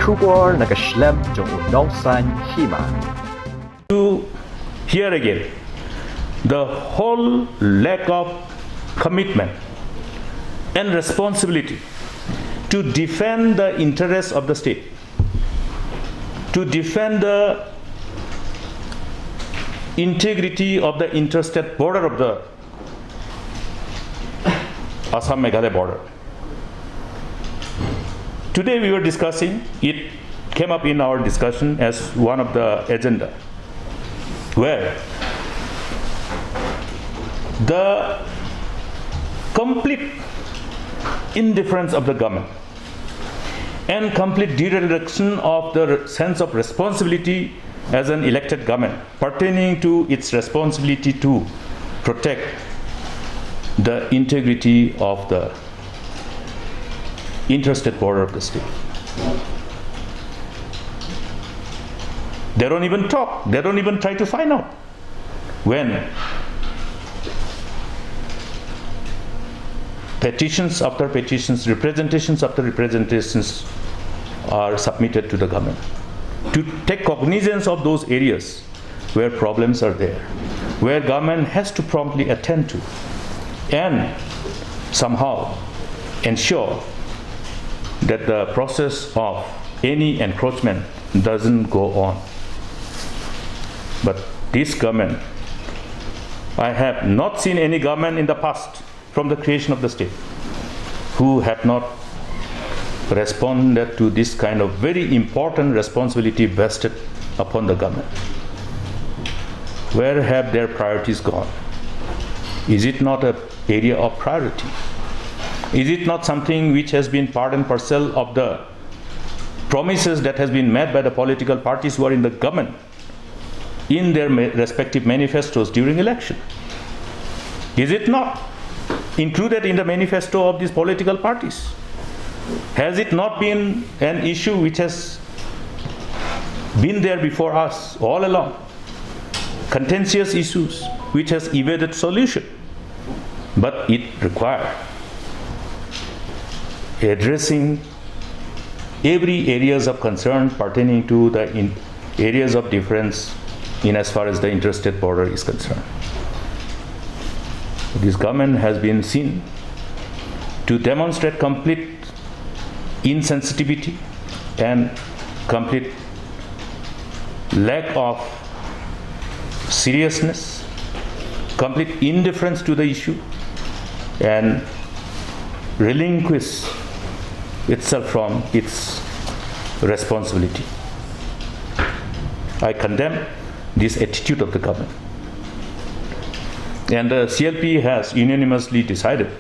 Kubor nakaslem jong unongsan Hima. To here again, the whole lack of commitment and responsibility to defend the interests of the state, to defend the integrity of the interstate border of the Assam-Meghalaya border. Today we were discussing, it came up in our discussion as one of the agenda, where the complete indifference of the government and complete dereliction of the sense of responsibility as an elected government pertaining to its responsibility to protect the integrity of the interstate border of the state. They don't even talk, they don't even try to find out when petitions after petitions, representations after representations are submitted to the government to take cognizance of those areas where problems are there, where government has to promptly attend to and somehow ensure that the process of any encroachment doesn't go on. But this government, I have not seen any government in the past from the creation of the state who have not responded to this kind of very important responsibility vested upon the government. Where have their priorities gone? Is it not an area of priority? Is it not something which has been part and parcel of the promises that has been made by the political parties who are in the government in their respective manifestos during election? Is it not included in the manifesto of these political parties? Has it not been an issue which has been there before us all along? Contentious issues which has evaded solution, but it required addressing every areas of concern pertaining to the areas of difference in as far as the interstate border is concerned. This government has been seen to demonstrate complete insensitivity and complete lack of seriousness, complete indifference to the issue, and relinquish itself from its responsibility. I condemn this attitude of the government. And the CLP has unanimously decided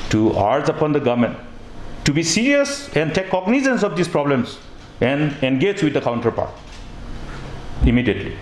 to urge upon the government to be serious and take cognizance of these problems and engage with the counterpart immediately.